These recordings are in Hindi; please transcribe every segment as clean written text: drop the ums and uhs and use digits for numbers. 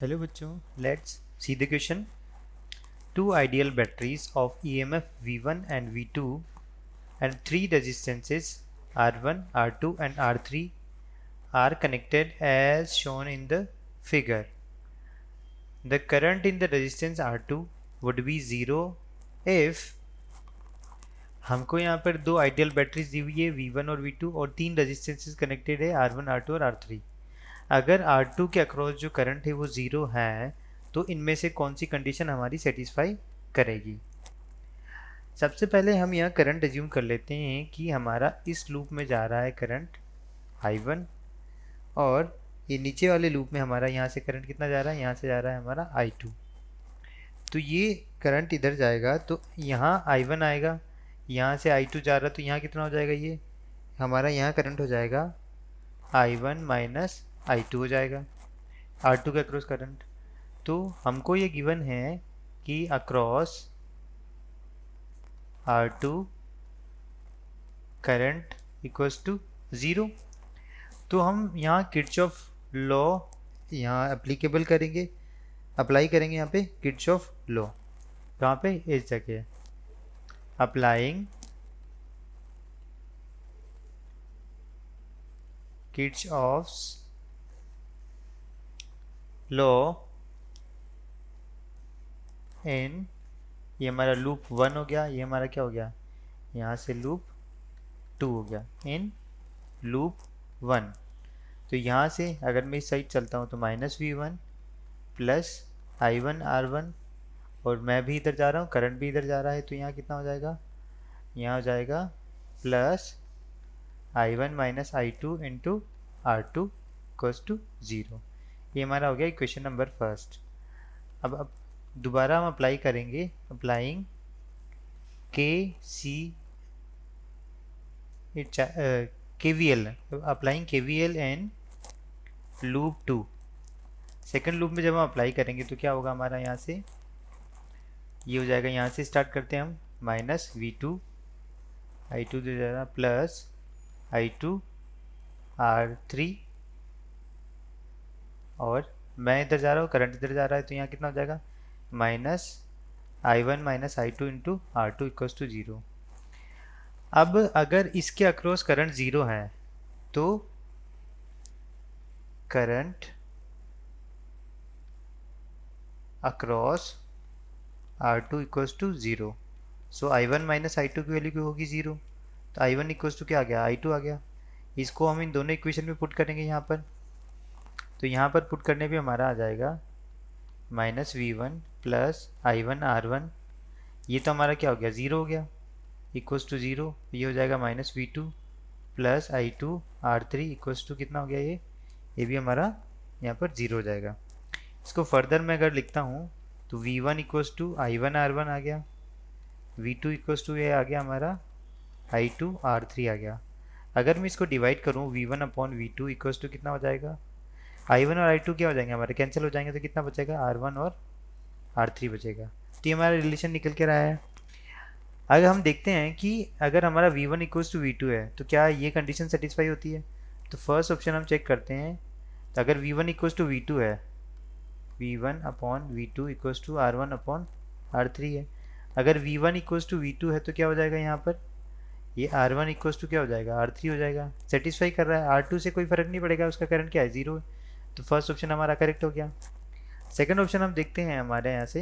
हेलो बच्चों, let's see the question. Two ideal batteries of EMF V1 and V2 and three resistances R1, R2 and R3 are connected as shown in the figure. The current in the resistance R2 would be 0 if हमको यहाँ पर दो आइडियल बैटरीज दी हुई है V1 और V2 और तीन रेजिस्टेंसेस कनेक्टेड है R1, R2 और R3. अगर R2 के अक्रॉस जो करंट है वो ज़ीरो है तो इनमें से कौन सी कंडीशन हमारी सेटिस्फाई करेगी. सबसे पहले हम यहाँ करंट एज्यूम कर लेते हैं कि हमारा इस लूप में जा रहा है करंट I1 और ये नीचे वाले लूप में हमारा यहाँ से करंट कितना जा रहा है, यहाँ से जा रहा है हमारा I2. तो ये करंट इधर जाएगा तो यहाँ I1 आएगा, यहाँ से I2 जा रहा है तो यहाँ कितना हो जाएगा, ये हमारा यहाँ करंट हो जाएगा I1 माइनस I2 हो जाएगा, R2 के अक्रॉस करंट. तो हमको ये गिवन है कि across R2 current equals to zero. तो हम यहाँ किरचॉफ लॉ यहाँ एप्लीकेबल करेंगे, अप्लाई करेंगे यहाँ पे किरचॉफ लॉ. कहाँ पे, इस जगह अप्लाइंग किरचॉफ्स लॉ इन, ये हमारा लूप 1 हो गया, ये हमारा क्या हो गया, यहाँ से लूप 2 हो गया, इन लूप 1. तो यहाँ से अगर मैं इस साइड चलता हूँ तो -V1 प्लस I1 R1 और मैं भी इधर जा रहा हूँ, करंट भी इधर जा रहा है, तो यहाँ कितना हो जाएगा, यहाँ हो जाएगा plus I1 minus I2 into R2 equals to zero. ये हमारा हो गया इक्वेशन नंबर फर्स्ट. अब दोबारा हम अप्लाई करेंगे, applying KVL, applying KVL and loop 2. Second loop में जब हम अप्लाई करेंगे तो क्या होगा हमारा, यहाँ से ये हो जाएगा, यहाँ से स्टार्ट करते हैं हम -V2 I2 दे जाएगा प्लस I2 R3 और मैं इधर जा रहा हूँ, करंट इधर जा रहा है, तो यहाँ कितना हो जाएगा -I1 minus I2 into R2 equals to zero. अब अगर इसके अक्रॉस करंट ज़ीरो है तो current across R2 equals to zero. So I1 minus I2 की वैल्यू क्यों होगी ज़ीरो, तो I1 इक्वल्स टू क्या आ गया, I2 आ गया. इसको हम इन दोनों इक्वेशन में पुट करेंगे यहाँ पर, तो यहाँ पर पुट करने पे हमारा आ जाएगा -V1 प्लस I1 R1, ये तो हमारा क्या हो गया, ज़ीरो हो गया, इक्वल्स टू ज़ीरो. ये हो जाएगा -V2 plus I2 R3 equals to कितना हो गया, ये भी हमारा यहाँ पर ज़ीरो हो जाएगा. इसको फर्दर मैं अगर लिखता हूँ तो V1 equals to I1 R1 आ गया, V2 इक्वल्स टू ये आ गया हमारा I2 R3 आ गया. अगर मैं इसको डिवाइड करूँ V1 upon V2 equals to कितना हो जाएगा, I1 और I2 क्या हो जाएंगे हमारे, कैंसिल हो जाएंगे, तो कितना बचेगा R1 और R3 बचेगा. तो ये हमारा रिलेशन निकल के रहा है. अगर हम देखते हैं कि अगर हमारा V1 इक्वल्स टू V2 है तो क्या ये कंडीशन सेटिस्फाई होती है, तो फर्स्ट ऑप्शन हम चेक करते हैं. तो अगर V1 इक्वल्स टू V2 है, V1 upon V2 equals to R1 upon R3 है. अगर V1 इक्वल्स टू V2 है तो क्या हो जाएगा, यहाँ पर ये R1 इक्वल्स टू क्या हो जाएगा, R3 हो जाएगा. सेटिस्फाई कर रहा है, R2 से कोई फर्क नहीं पड़ेगा, उसका करंट क्या है, ज़ीरो है. तो फर्स्ट ऑप्शन हमारा करेक्ट हो गया. सेकंड ऑप्शन हम देखते हैं हमारे यहाँ से,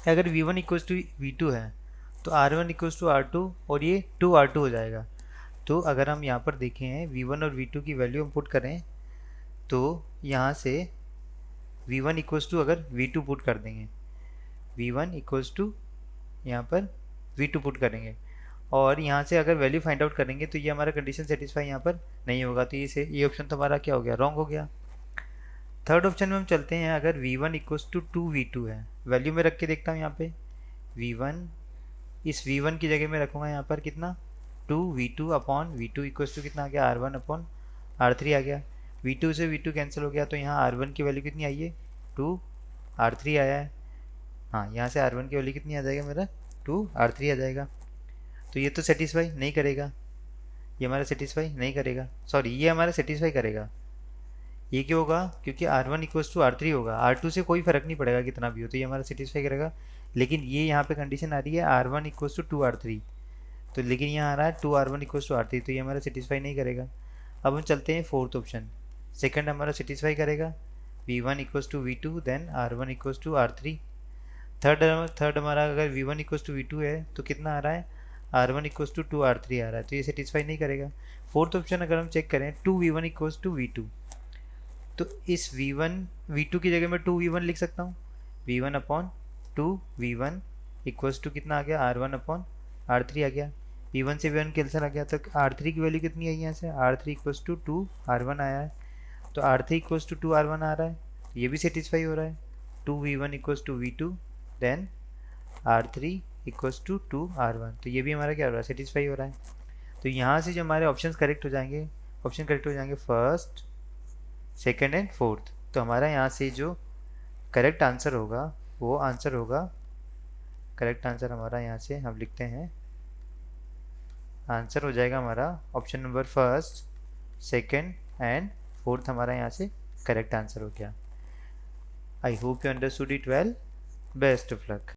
अगर V1 इक्वल्स टू V2 है तो R1 इक्वल्स टू R2 और ये 2R2 हो जाएगा. तो अगर हम यहाँ पर देखें V1 और V2 की वैल्यू हम पुट करें तो यहाँ से V1 इक्वल्स टू अगर V2 पुट कर देंगे, V1 इक्वल्स टू यहाँ पर V2 पुट करेंगे और यहाँ से अगर वैल्यू फाइंड आउट करेंगे तो ये हमारा कंडीशन सेटिस्फाई यहाँ पर नहीं होगा. तो ये ऑप्शन तो हमारा क्या हो गया, रॉन्ग हो गया. थर्ड ऑप्शन में हम चलते हैं, अगर V1 इक्वल्स टू 2V2 है, वैल्यू में रख के देखता हूँ यहाँ पे V1, इस V1 की जगह में रखूँगा यहाँ पर कितना 2V2 upon V2 equals to कितना आ गया, R1 अपॉन R3 आ गया. V2 से V2 कैंसिल हो गया तो यहाँ R1 की वैल्यू कितनी आई है, 2R3 आया है. हाँ, यहाँ से R1 की वैल्यू कितनी आ जाएगा मेरा, 2R3 आ जाएगा. तो ये तो सेटिस्फाई नहीं करेगा, ये हमारा सेटिस्फाई नहीं करेगा, सॉरी ये हमारा सेटिस्फाई करेगा, ये क्यों होगा? क्योंकि R one equals to R three होगा, आर टू से कोई फर्क नहीं पड़ेगा कितना भी हो, तो ये हमारा सेटिस्फाई करेगा। लेकिन ये यहाँ पे कंडीशन आ रही है R one equals to two R three, तो लेकिन यहाँ आ रहा है two R one equals to R three, तो ये हमारा सेटिस्फाई नहीं करेगा। अब हम चलते हैं फोर्थ ऑप्शन, सेकंड हमारा सेटिस्फाई करेगा, V one equals to V two then R one equals to R three. Third third हमारा अगर V one equals to V two है तो कितना आ रहा है? R one equals to two R three आ रहा है, तो ये सेटिस्फाई नहीं करेगा। फोर्थ ऑप्शन अगर हम चेक करें, two V one equals to V two, तो इस वी वन वी टू की जगह मैं टू वी वन लिख सकता हूँ, V one upon two V one equals to कितना आ गया? R one upon R three आ गया। वी वन से वी वन कैंसिल आ गया, तो आर थ्री की वैल्यू कितनी आई यहाँ से? R three equals to two R one आया है, तो R three equals to two R one आ रहा है, ये भी सेटिस्फाई हो रहा है। Two V one equals to V two then R three equals to two R one, तो ये भी हमारा क्या हो रहा है? सेटिस्फाई हो रहा है। तो यहाँ से जो हमारे ऑप्शन करेक्ट हो जाएंगे, ऑप्शन करेक्ट हो जाएंगे फर्स्ट, सेकेंड एंड फोर्थ, तो हमारा यहाँ से जो करेक्ट आंसर होगा वो आंसर होगा, करेक्ट आंसर हमारा यहाँ से हम लिखते हैं, आंसर हो जाएगा हमारा option number first, second and fourth, हमारा यहाँ से करेक्ट आंसर हो गया। I hope you understood it well, best of luck.